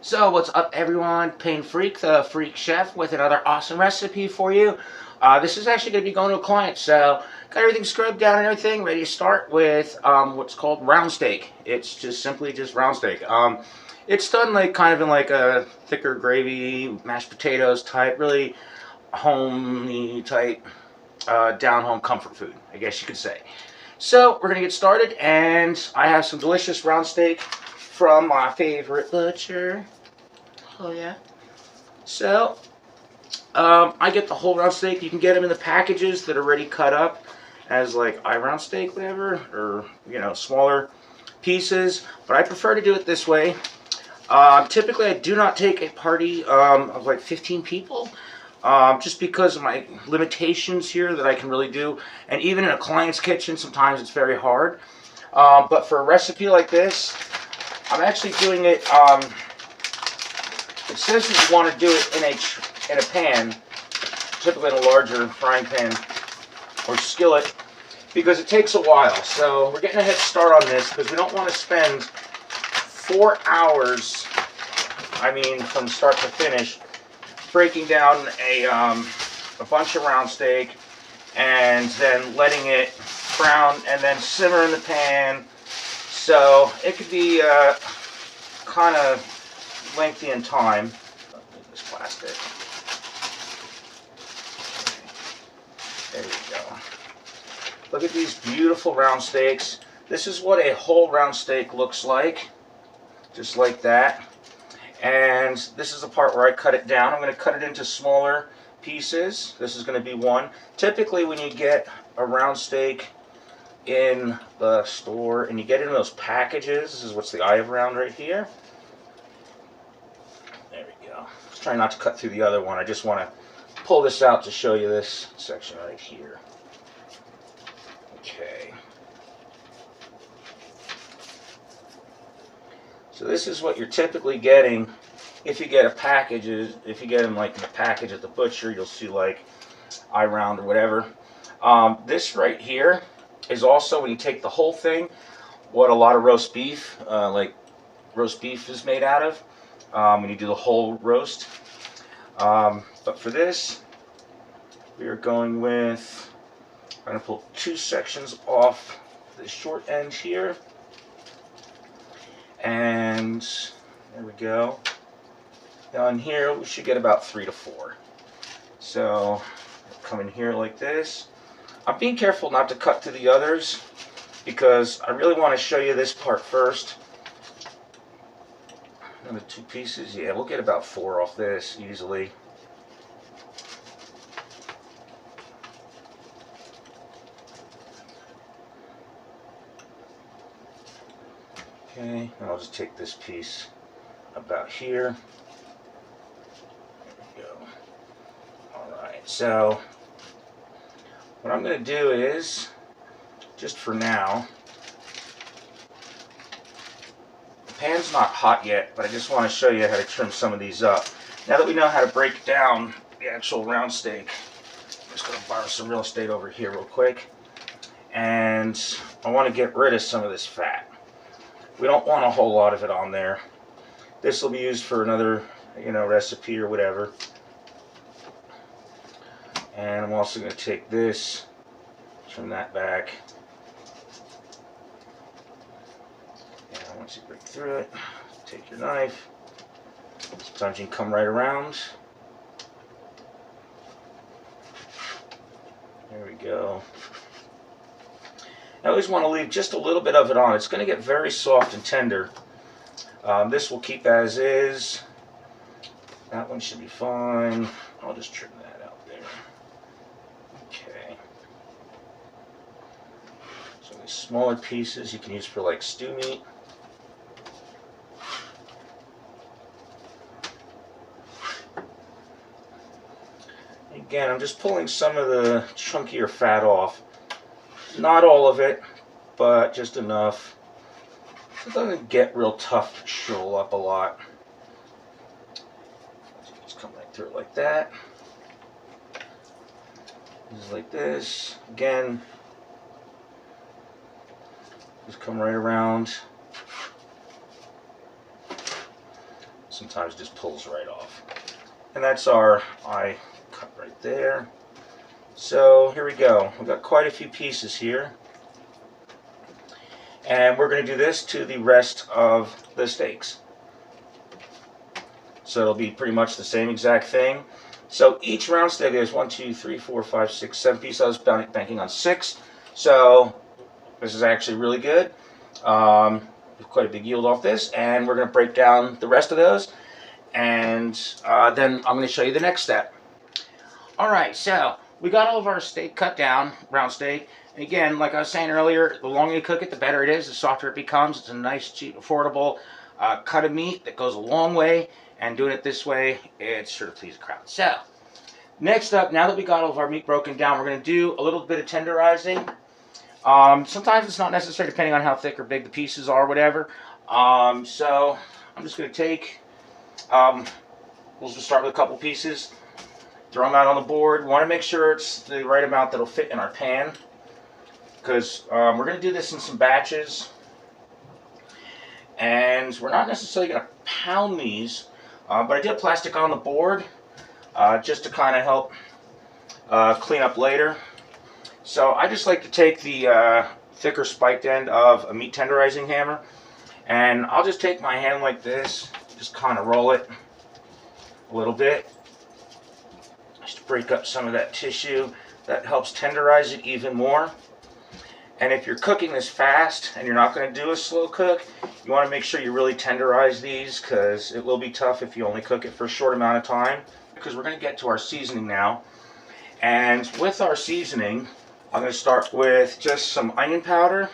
So what's up everyone, Pain Freak, the Freak Chef with another awesome recipe for you. This is actually going to be going to a client, so got everything scrubbed down and everything, ready to start with what's called round steak. It's just simply just round steak. It's done like kind of in like a thicker gravy, mashed potatoes type, really homey type, down home comfort food, I guess you could say. So we're going to get started, and I have some delicious round steak from my favorite butcher. Oh yeah. So I get the whole round steak. You can get them in the packages that are already cut up as like round steak, whatever, or smaller pieces. But I prefer to do it this way. Typically, I do not take a party of like 15 people. Just because of my limitations here that I can really do. And even in a client's kitchen, sometimes it's very hard. But for a recipe like this, I'm actually doing it, it says you want to do it in a pan, typically in a larger frying pan or skillet, because it takes a while. So we're getting a head start on this because we don't want to spend 4 hours, from start to finish, breaking down a bunch of round steak and then letting it brown and then simmer in the pan. So it could be kind of lengthy in time. This plastic. There we go. Look at these beautiful round steaks. This is what a whole round steak looks like. Just like that. And this is the part where I cut it down. I'm going to cut it into smaller pieces. This is going to be one. Typically when you get a round steak in the store and you get it in those packages, this is what's the eye of round right here. There we go. Just trying not to cut through the other one. I just want to pull this out to show you this section right here. Okay. So this is what you're typically getting if you get a package. If you get them like in a package at the butcher, you'll see like eye round or whatever. This right here is also, when you take the whole thing, what a lot of roast beef, like roast beef is made out of, when you do the whole roast. But for this, we are going with, I'm going to pull 2 sections off the short end here. And there we go. Down here, we should get about 3 to 4. So, come in here like this. I'm being careful not to cut through the others because I really want to show you this part first. Another 2 pieces. Yeah, we'll get about 4 off this easily. Okay, and I'll just take this piece about here. There we go. Alright, so what I'm going to do is, just for now, the pan's not hot yet, but I just want to show you how to trim some of these up. Now that we know how to break down the actual round steak, I'm just going to borrow some real estate over here real quick. And I want to get rid of some of this fat. We don't want a whole lot of it on there. This will be used for another, recipe or whatever. And I'm also going to take this, trim that back. And once you break through it, take your knife. Sometimes you can come right around. There we go. I always want to leave just a little bit of it on. It's going to get very soft and tender. This will keep as is. That one should be fine. I'll just trim that out there. Okay. So these smaller pieces you can use for like stew meat. Again, I'm just pulling some of the chunkier fat off. Not all of it, but just enough. It doesn't get real tough to shrivel up a lot. Just come right through it like that. Just like this. Again, just come right around. sometimes just pulls right off. And that's our eye cut right there. So here we go. We've got quite a few pieces here. And we're going to do this to the rest of the steaks. So it'll be pretty much the same exact thing. So each round steak is 1, 2, 3, 4, 5, 6, 7 pieces. I was banking on 6. So this is actually really good. Quite a big yield off this. And we're going to break down the rest of those. And then I'm going to show you the next step. Alright, so we got all of our steak cut down, round steak. And again, like I was saying earlier, the longer you cook it, the better it is, the softer it becomes. It's a nice, cheap, affordable cut of meat that goes a long way. And doing it this way, it's sure to please the crowd. So, next up, now that we got all of our meat broken down, we're going to do a little bit of tenderizing. Sometimes it's not necessary depending on how thick or big the pieces are or whatever. So, I'm just going to take, we'll just start with a couple pieces. Throw them out on the board. We want to make sure it's the right amount that'll fit in our pan. Because we're going to do this in some batches. And we're not necessarily going to pound these. But I did plastic on the board just to kind of help clean up later. So I just like to take the thicker spiked end of a meat tenderizing hammer, and I'll just take my hand like this, just kind of roll it a little bit, just to break up some of that tissue. That helps tenderize it even more. And if you're cooking this fast and you're not going to do a slow cook, you want to make sure you really tenderize these, because it will be tough if you only cook it for a short amount of time. Because we're going to get to our seasoning now. And with our seasoning, I'm going to start with just some onion powder.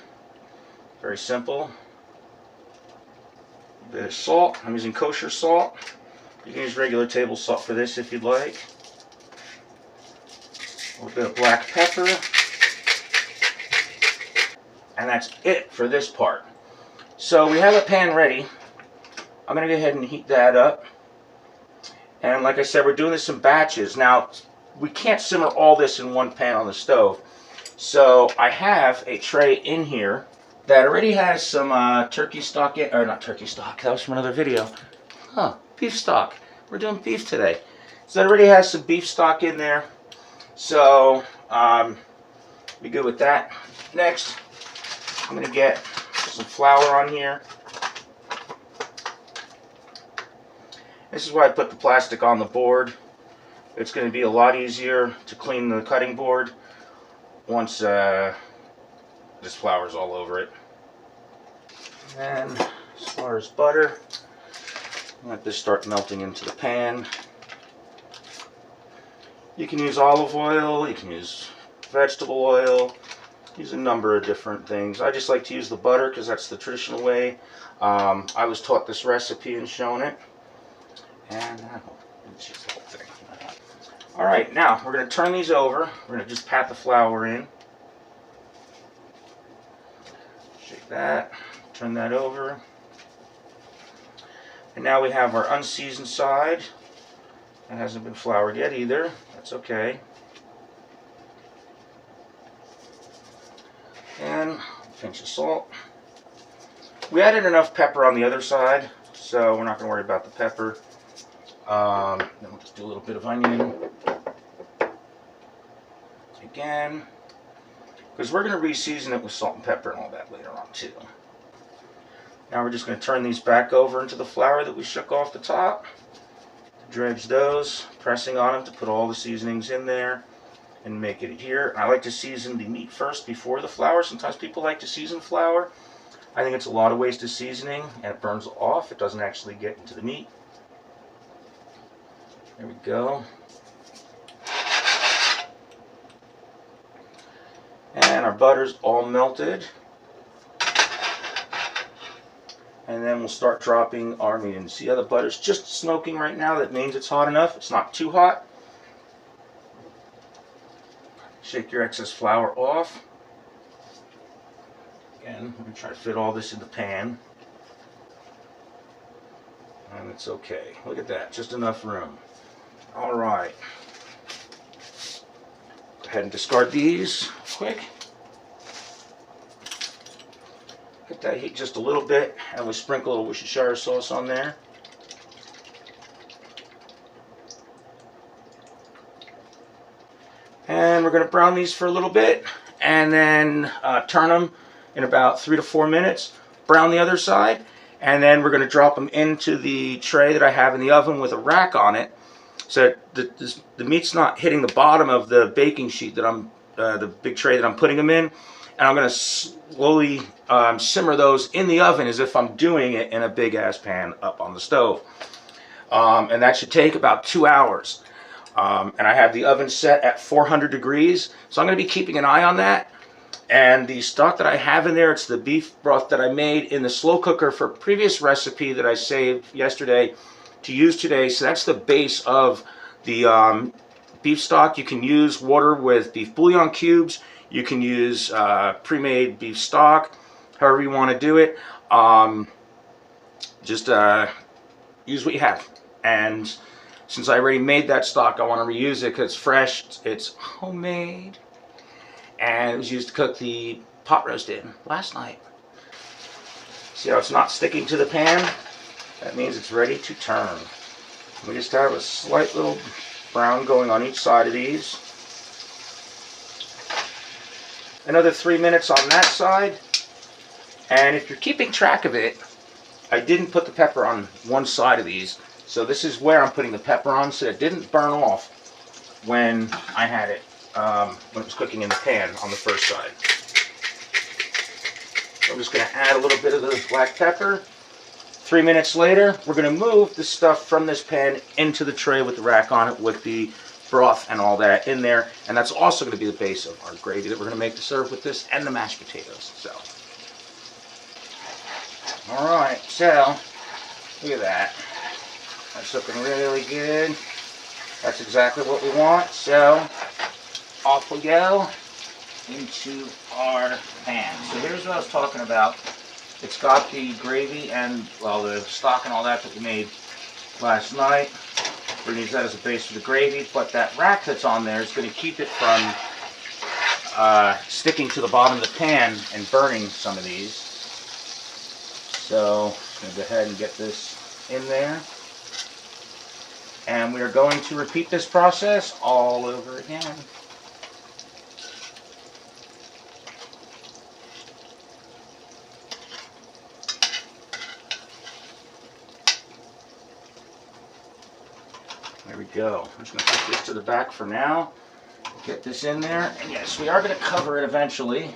Very simple. A bit of salt. I'm using kosher salt. You can use regular table salt for this if you'd like. A little bit of black pepper. And that's it for this part. So we have a pan ready. I'm going to go ahead and heat that up. And like I said, we're doing this in batches. Now, we can't simmer all this in one pan on the stove. So I have a tray in here that already has some turkey stock in, or not turkey stock, that was from another video. Beef stock. We're doing beef today. So that already has some beef stock in there. So, be good with that. Next, I'm going to get some flour on here. This is why I put the plastic on the board. It's going to be a lot easier to clean the cutting board once this flour is all over it. And as far as butter, let this start melting into the pan. You can use olive oil, you can use vegetable oil, use a number of different things. I just like to use the butter because that's the traditional way. I was taught this recipe and shown it. And let's use the whole thing. Alright, now we're going to turn these over. We're going to just pat the flour in. Shake that, turn that over. And now we have our unseasoned side. It hasn't been floured yet either. That's okay. And a pinch of salt. We added enough pepper on the other side, so we're not going to worry about the pepper. Then we'll just do a little bit of onion. Again. Because we're going to re-season it with salt and pepper and all that later on too. Now we're just going to turn these back over into the flour that we shook off the top. Dredge those, pressing on them to put all the seasonings in there and make it adhere. I like to season the meat first before the flour. Sometimes people like to season flour. I think it's a lot of waste of seasoning and it burns off. It doesn't actually get into the meat. There we go. And our butter's all melted. And then we'll start dropping our meat in. See how the butter's just smoking right now? That means it's hot enough. It's not too hot. Shake your excess flour off. Again, I'm going to try to fit all this in the pan. And it's okay. Look at that. Just enough room. Alright. Go ahead and discard these quick. Get that heat just a little bit, and we sprinkle a little chare sauce on there. going to brown these for a little bit, and then turn them in about 3 to 4 minutes. Brown the other side, and then we're going to drop them into the tray that I have in the oven with a rack on it, so that the meat's not hitting the bottom of the baking sheet that I'm, the big tray that I'm putting them in. And I'm going to slowly simmer those in the oven as if I'm doing it in a big ass pan up on the stove. And that should take about 2 hours. And I have the oven set at 400 degrees, so I'm going to be keeping an eye on that. And the stock that I have in there, it's the beef broth that I made in the slow cooker for a previous recipe that I saved yesterday to use today. So that's the base of the beef stock. You can use water with beef bouillon cubes. You can use pre-made beef stock, however you want to do it. Just use what you have. And since I already made that stock, I want to reuse it because it's fresh, it's homemade, and it was used to cook the pot roast in last night. See how it's not sticking to the pan? That means it's ready to turn. We just have a slight little brown going on each side of these. Another 3 minutes on that side. And if you're keeping track of it, I didn't put the pepper on one side of these. So this is where I'm putting the pepper on, so it didn't burn off when I had it, when it was cooking in the pan on the first side. So I'm just going to add a little bit of the black pepper. 3 minutes later, we're going to move the stuff from this pan into the tray with the rack on it with the broth and all that in there. And that's also going to be the base of our gravy that we're going to make to serve with this and the mashed potatoes. So, all right, so look at that. That's looking really good. That's exactly what we want. So off we go into our pan. So here's what I was talking about. It's got the gravy and, well, the stock and all that we made last night. We're going to use that as a base for the gravy, but that rack that's on there is going to keep it from sticking to the bottom of the pan and burning some of these. So I'm going to go ahead and get this in there. And we are going to repeat this process all over again. There we go. I'm just going to put this to the back for now. Get this in there. And yes, we are going to cover it eventually.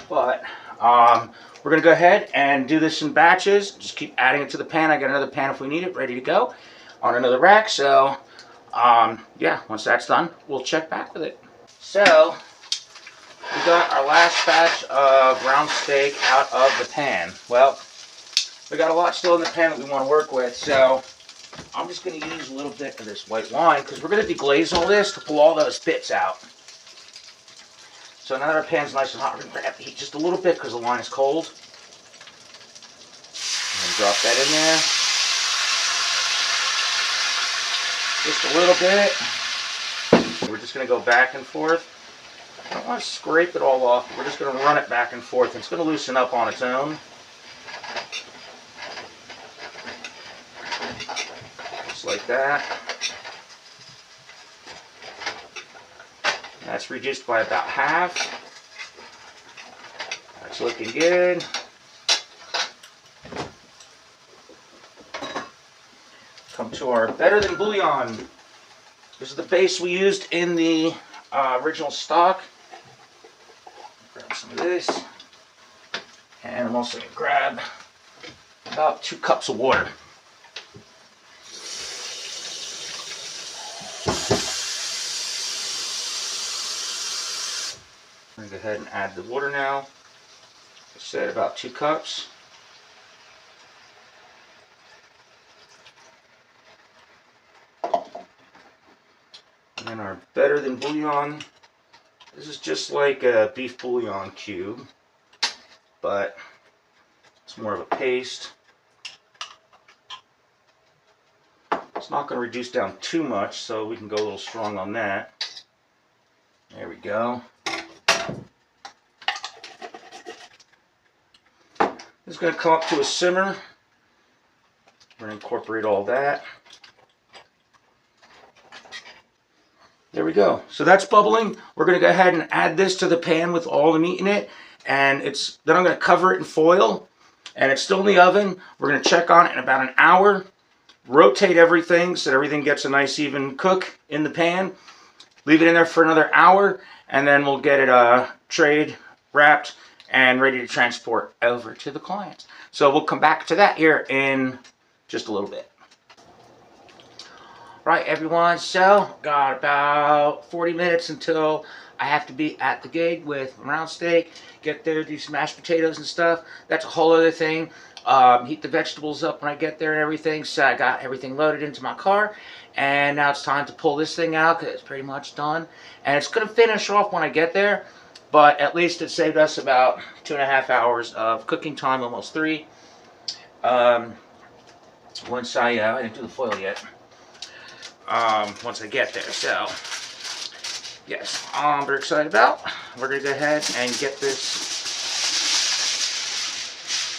But we're going to go ahead and do this in batches. Just keep adding it to the pan. I got another pan if we need it, ready to go on another rack. So, yeah, once that's done, we'll check back with it. So, we got our last batch of round steak out of the pan. Well, we got a lot still in the pan that we want to work with. So, I'm just going to use a little bit of this white wine because we're going to deglaze all this to pull all those bits out. So now that our pan's nice and hot, we're going to grab the heat just a little bit because the wine is cold. And drop that in there. Just a little bit. We're just going to go back and forth. I don't want to scrape it all off. We're just going to run it back and forth. It's going to loosen up on its own. Just like that. That's reduced by about half. That's looking good. Come to our better than bouillon. This is the base we used in the original stock. Grab some of this. And I'm also going to grab about 2 cups of water. I'm going to go ahead and add the water now. I said about 2 cups. And then our better than bouillon. This is just like a beef bouillon cube, but it's more of a paste. It's not going to reduce down too much, so we can go a little strong on that. There we go. It's going to come up to a simmer. We're going to incorporate all that. There we go. So that's bubbling. We're going to go ahead and add this to the pan with all the meat in it. And then I'm going to cover it in foil. And it's still in the oven. We're going to check on it in about an hour. Rotate everything so that everything gets a nice even cook in the pan. Leave it in there for another hour. And then we'll get it trayed, wrapped, and ready to transport over to the clients. So we'll come back to that here in just a little bit. Right, everyone, so got about 40 minutes until I have to be at the gig with round steak. Get there, do some mashed potatoes and stuff. That's a whole other thing. Heat the vegetables up when I get there and everything. So I got everything loaded into my car. And now it's time to pull this thing out because it's pretty much done. And it's going to finish off when I get there. But at least it saved us about 2.5 hours of cooking time, almost 3. Once I didn't do the foil yet. Once I get there. So, yes, I'm very excited about. We're going to go ahead and get this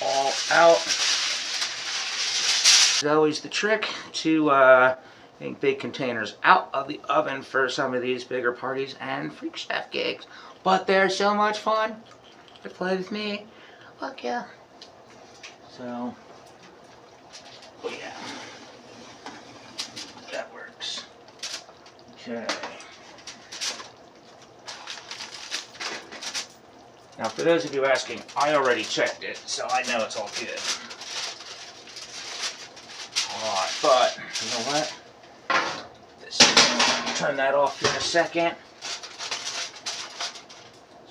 all out. It's always the trick to take big containers out of the oven for some of these bigger parties and freak chef gigs. But they're so much fun to play with me. Fuck yeah. So, oh yeah. That works. Okay. Now, for those of you asking, I already checked it, so I know it's all good. Alright, but, you know what? Turn that off in a second.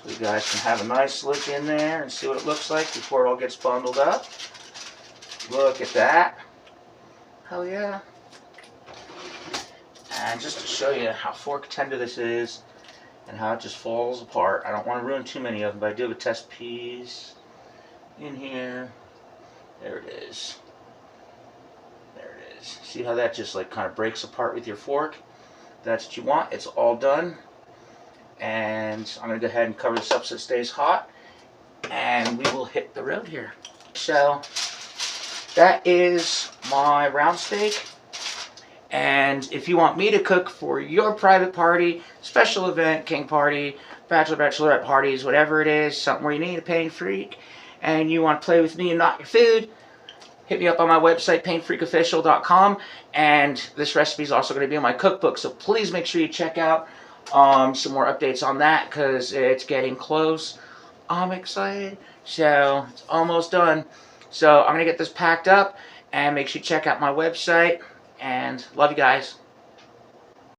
So you guys can have a nice look in there and see what it looks like before it all gets bundled up. Look at that. Hell yeah. And just to show you how fork tender this is and how it just falls apart. I don't want to ruin too many of them, but I do have a test piece in here. There it is. There it is. See how that just like kind of breaks apart with your fork? That's what you want. It's all done. And I'm going to go ahead and cover this up so it stays hot. And we will hit the road here. So that is my round steak. And if you want me to cook for your private party, special event, king party, bachelor, bachelorette parties, whatever it is, something where you need a pain freak, and you want to play with me and not your food, hit me up on my website, painfreakofficial.com, and this recipe is also going to be in my cookbook, so please make sure you check out some more updates on that, because it's getting close. I'm excited. So, it's almost done. So, I'm going to get this packed up, and make sure you check out my website. And love you guys.